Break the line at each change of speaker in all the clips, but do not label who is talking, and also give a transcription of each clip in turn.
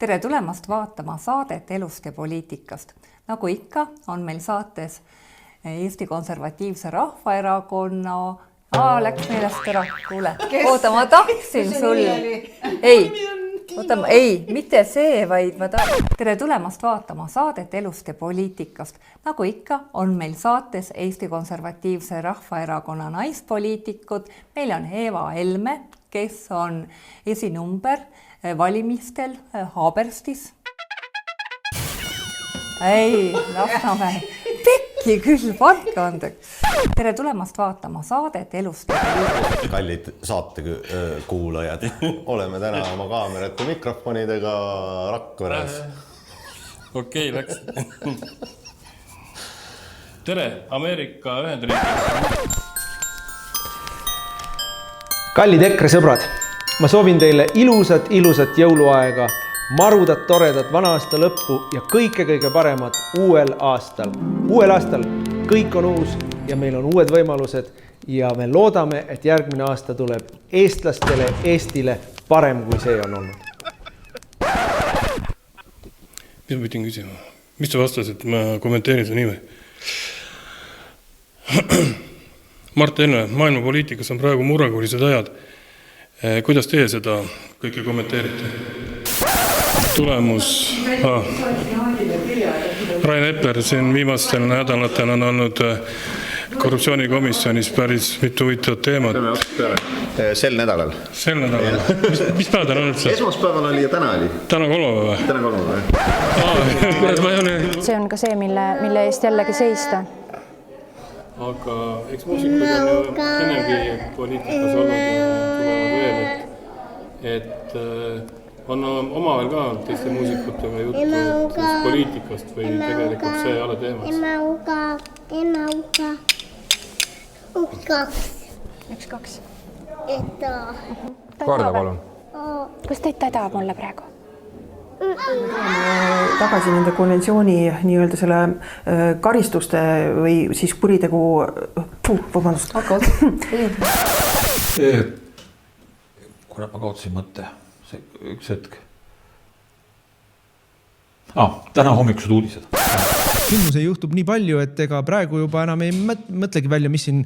Tere tulemast vaatama saadet elust ja poliitikast. Nagu ikka on meil saates Eesti Konservatiivse Rahvaerakonna... läks meelest ära. Kuule, oota, ma tahtsin sul... Ei, mitte see, vaid Tere tulemast vaatama saadet elust ja poliitikast. Nagu ikka on meil saates Eesti Konservatiivse Rahvaerakonna naispoliitikud. Meil on Eva Helme, kes on esinumber valimistel Haaberstis. Ei, Lasnamäe. Pekki küll, pandke andeks. Tere tulemast vaatama saadet elust ja poliitikast.
Kallid saatekuulajad, oleme täna oma kaamerate mikrofonidega Rakveres.
Okei, läks. Tere, Ameerika Ühendriigid.
Kallid EKRE sõbrad, ma soovin teile ilusat jõuluaega, marudat, toredat vana-aasta lõppu ja kõige paremat uuel aastal. Uuel aastal kõik on uus ja meil on uued võimalused ja me loodame, et järgmine aasta tuleb eestlastele, Eestile parem, kui see on olnud.
Mis ma pidin küsima? Mis sa vastasid? Ma kommenteerin su nime. Mart Helme, maailmapoliitikas on praegu murrangulised ajad. Kuidas teie seda kõike kommenteerite? Tulemus... Rain Epler siin viimastel nädalatel on olnud korruptsioonikomisjonis päris mitu huvitavat teemat.
Sel nädalal.
Sel nädalal. Mis päev täna on üldse?
Esmaspäeval oli ja täna oli.
Täna kolmapäev?
Täna kolmapäev.
See on ka see, mille eest jällegi seista.
Aga eks muusikud on ju ennegi poliitikas olnud ja tulevad veel, et on omavahel ka teiste muusikutega juttu poliitikast või tegelikult see ei ole teemas?
Üks, kaks.
Korda palun.
Kas teid täda mulle praegu?
Tagasi nende konventsiooni nii-öelda selle karistuste või siis kuritegu... Vabandust.
Kuna ma kaotasin mõtte, üks hetk. Täna hommikused uudised.
Sündmuse juhtub nii palju, et ega praegu juba enam ei mõtlegi välja, mis siin...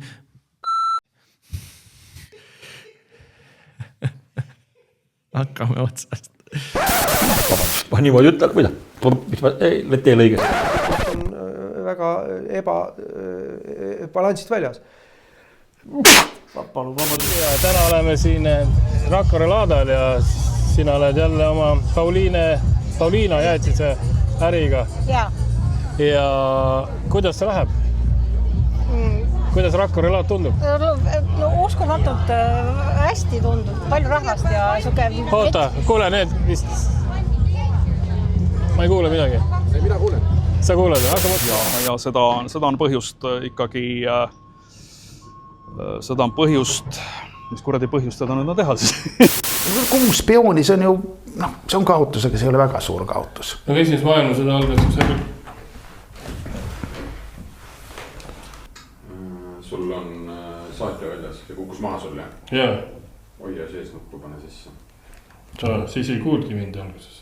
Hakkame otsast.
Ma niimoodi ütlen, mida? Need tee lõiges.
On väga balansist väljas.
Ja täna oleme siin Rakvere laadal ja sina oled jälle oma Pauliina jäätise äriga. Ja kuidas see läheb? Kuidas Rakvere laad tundub?
Uskumatult hästi tundub, palju rahvast ja suke...
Oota, kuule need vist... Ma ei kuule midagi.
Ei, mina kuulen.
Sa kuuled?
Ja seda on põhjust ikkagi... Seda on põhjust... Mis kuradi põhjustada on teha siis?
6 peoni, see on ju... see on kaotus, aga see ei ole väga suur kaotus.
Aga esimest maailmasõda algas...
Sul on saatja väljas ja kukkus maha sul, jah?
Jaa.
Hoia sees nuppu pane sisse.
Sa siis ei kuulgi mind alguses.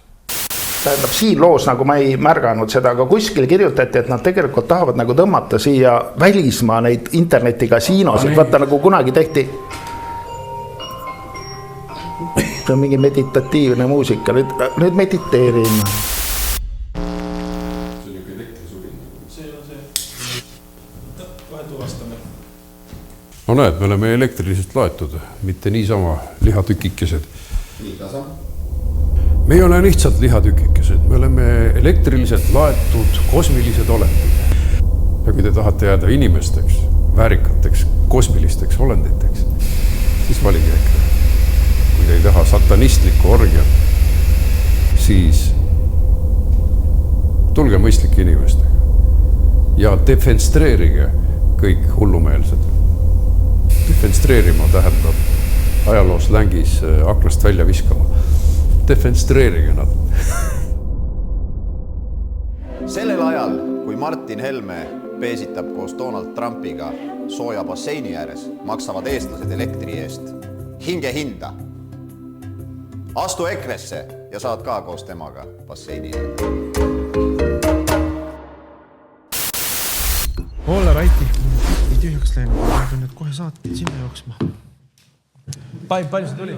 Tähendab, siin loos nagu ma ei märganud seda, aga kuskil kirjutati, et nad tegelikult tahavad nagu tõmmata siia välismaa neid internetikasiinosid. Vaata nagu kunagi tehti... See on mingi meditatiivne muusika. Nüüd mediteerin.
No näed, me oleme elektriliselt laetud, mitte niisama lihatükikesed.
Nii tasa?
Me ei ole lihtsalt lihatükikesed, me oleme elektriliselt laetud kosmilised olendid. Ja kui te tahate jääda inimesteks, väärikateks, kosmilisteks olenditeks, siis valige EKRE. Kui te ei taha satanistlikku orgiat, siis tulge mõistlike inimestega ja defenstreerige kõik hullumeelsed. Defenstreerima tähendab ajaloos längis aknast välja viskama. Defenstreerige nad.
Sellel ajal, kui Martin Helme peesitab koos Donald Trumpiga sooja basseini ääres, maksavad eestlased elektri eest hinge hinda. Astu EKRE-sse ja saad ka koos temaga basseini juurde.
Olla Raiti, ei tühjaks läinud, ma pean nüüd kohe saatnud sinna jooksma.
Palju see tuli?